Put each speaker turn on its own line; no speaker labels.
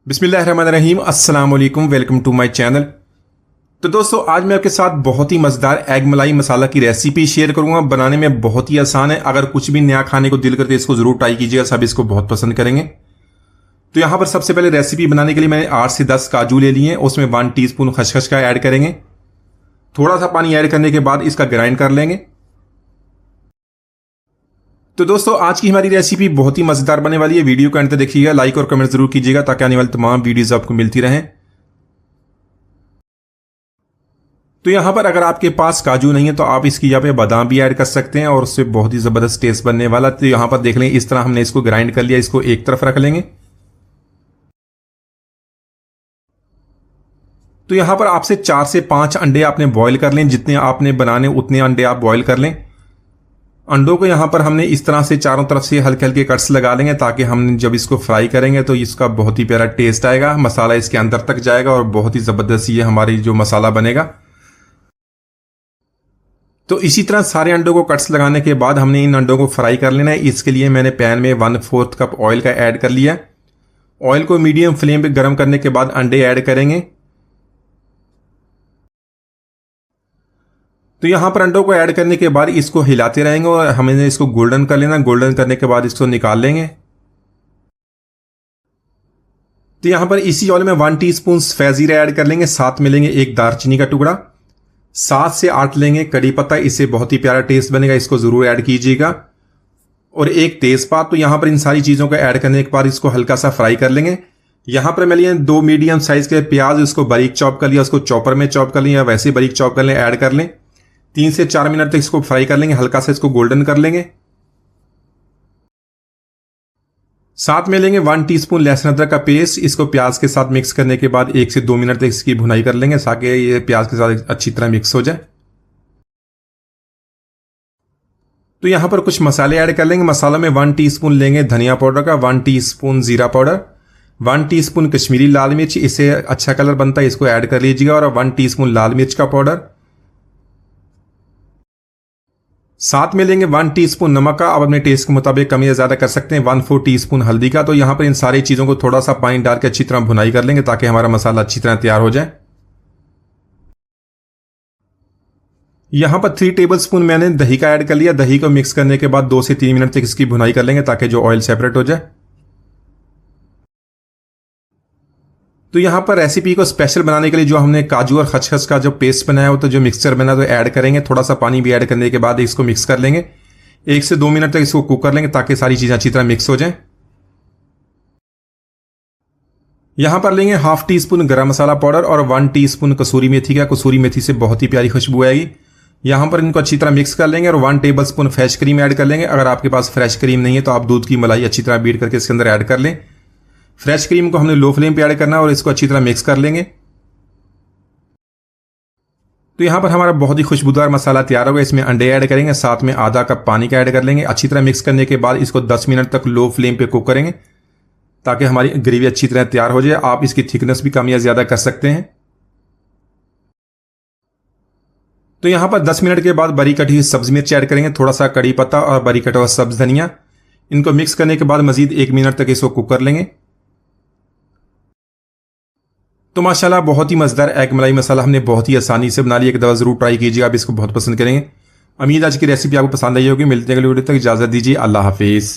बिस्मिल्लाहिर्रहमानिर्रहीम, अस्सलाम वालेकुम, वेलकम टू माय चैनल। तो दोस्तों, आज मैं आपके साथ बहुत ही मज़ेदार एग मलाई मसाला की रेसिपी शेयर करूंगा। बनाने में बहुत ही आसान है। अगर कुछ भी नया खाने को दिल करते इसको ज़रूर ट्राई कीजिएगा, सब इसको बहुत पसंद करेंगे। तो यहाँ पर सबसे पहले रेसिपी बनाने के लिए मैंने 8 से 10 काजू ले लिए हैं। उसमें 1 टीस्पून खसखस का ऐड करेंगे। थोड़ा सा पानी ऐड करने के बाद इसका ग्राइंड कर लेंगे। तो दोस्तों, आज की हमारी रेसिपी बहुत ही मज़ेदार बनने वाली है। वीडियो को अंत तक देखिएगा, लाइक और कमेंट जरूर कीजिएगा ताकि आने वाली तमाम वीडियोस आपको मिलती रहें। तो यहां पर अगर आपके पास काजू नहीं है तो आप इसकी जगह पे बादाम भी ऐड कर सकते हैं और उससे बहुत ही ज़बरदस्त टेस्ट बनने वाला। तो यहां पर देख लेंगे, इस तरह हमने इसको ग्राइंड कर लिया। इसको एक तरफ रख लेंगे। तो यहां पर आपसे 4 से 5 अंडे आपने बॉईल कर लें। जितने आपने बनाने उतने अंडे आप बॉईल कर लें। अंडों को यहां पर हमने इस तरह से चारों तरफ से हल्के हल्के कट्स लगा लेंगे ताकि हम जब इसको फ्राई करेंगे तो इसका बहुत ही प्यारा टेस्ट आएगा। मसाला इसके अंदर तक जाएगा और बहुत ही ज़बरदस्त ये हमारी जो मसाला बनेगा। तो इसी तरह सारे अंडों को कट्स लगाने के बाद हमने इन अंडों को फ्राई कर लेना है। इसके लिए मैंने पैन में 1/4 कप ऑयल का ऐड कर लिया। ऑयल को मीडियम फ्लेम पे गर्म करने के बाद अंडे ऐड करेंगे। तो यहां पर अंडों को ऐड करने के बाद इसको हिलाते रहेंगे और हमें इसको गोल्डन कर लेना। गोल्डन करने के बाद इसको निकाल लेंगे। तो यहां पर इसी ऑयल में 1 टीस्पून सफेद जीरा ऐड कर लेंगे। साथ में लेंगे एक दालचीनी का टुकड़ा, 7 से 8 लेंगे कड़ी पत्ता। इससे बहुत ही प्यारा टेस्ट बनेगा, इसको जरूर ऐड कीजिएगा। और एक तेजपात। तो यहां पर इन सारी चीजों को ऐड करने के बाद इसको हल्का सा फ्राई कर लेंगे। यहां पर मैं लिए 2 मीडियम साइज के प्याज, उसको बारीक चॉप कर लिया। उसको चॉपर में चॉप कर लिया या वैसे बारीक चॉप कर लें, ऐड कर लें। 3 से 4 मिनट तक इसको फ्राई कर लेंगे। हल्का सा इसको गोल्डन कर लेंगे। साथ में लेंगे 1 टीस्पून लहसुन अदरक का पेस्ट। इसको प्याज के साथ मिक्स करने के बाद 1 से 2 मिनट तक इसकी भुनाई कर लेंगे ताकि ये प्याज के साथ अच्छी तरह मिक्स हो जाए। तो यहां पर कुछ मसाले ऐड कर लेंगे। मसाला में 1 टीस्पून लेंगे धनिया पाउडर का, 1 टीस्पून जीरा पाउडर, 1 टीस्पून कश्मीरी लाल मिर्च, इससे अच्छा कलर बनता है, इसको ऐड कर लीजिएगा। और 1 टीस्पून लाल मिर्च का पाउडर। साथ में लेंगे 1 टीस्पून नमक का, आप अपने टेस्ट के मुताबिक कम या ज्यादा कर सकते हैं। 1/4 टीस्पून हल्दी का। तो यहां पर इन सारी चीजों को थोड़ा सा पानी डाल के अच्छी तरह भुनाई कर लेंगे ताकि हमारा मसाला अच्छी तरह तैयार हो जाए। यहां पर 3 टेबलस्पून मैंने दही का ऐड कर लिया। दही को मिक्स करने के बाद 2 से 3 मिनट तक इसकी भुनाई कर लेंगे ताकि जो ऑयल सेपरेट हो जाए। तो यहां पर रेसिपी को स्पेशल बनाने के लिए जो हमने काजू और खसखस का जो पेस्ट बनाया हो, तो जो मिक्सचर बना तो ऐड करेंगे। थोड़ा सा पानी भी ऐड करने के बाद इसको मिक्स कर लेंगे। 1 से 2 मिनट तक इसको कुक कर लेंगे ताकि सारी चीजें अच्छी तरह मिक्स हो जाएं। यहां पर लेंगे 1/2 टीस्पून गरम मसाला पाउडर और 1 टीस्पून कसूरी मेथी का। कसूरी मेथी से बहुत ही प्यारी खुशबू आएगी। यहां पर इनको अच्छी तरह मिक्स कर लेंगे और 1 टेबलस्पून फ्रेश क्रीम ऐड कर लेंगे। अगर आपके पास फ्रेश क्रीम नहीं है तो आप दूध की मलाई अच्छी तरह बीट करके इसके अंदर ऐड कर लें। फ्रेश क्रीम को हमने लो फ्लेम पे ऐड करना है और इसको अच्छी तरह मिक्स कर लेंगे। तो यहां पर हमारा बहुत ही खुशबूदार मसाला तैयार होगा। इसमें अंडे ऐड करेंगे, साथ में आधा कप पानी का ऐड कर लेंगे। अच्छी तरह मिक्स करने के बाद इसको 10 मिनट तक लो फ्लेम पे कुक करेंगे ताकि हमारी ग्रेवी अच्छी तरह तैयार हो जाए। आप इसकी थिकनेस भी कम या ज्यादा कर सकते हैं। तो यहां पर 10 मिनट के बाद बारीक कटी हुई सब्ज मिर्च ऐड करेंगे, थोड़ा सा कड़ी पत्ता और बारीक कटा हुआ सब्ज धनिया। इनको मिक्स करने के बाद मजीद 1 मिनट तक इसको कुक कर लेंगे। तो माशाल्लाह बहुत ही मज़ेदार एग मलाई मसाला हमने बहुत ही आसानी से बना लिया। एक दफ़ा ज़रूर ट्राई कीजिएगा, आप इसको बहुत पसंद करेंगे। उम्मीद आज की रेसिपी आपको पसंद आई होगी। मिलते हैं अगली वीडियो तक, इजाज़त दीजिए, अल्लाह हाफिज़।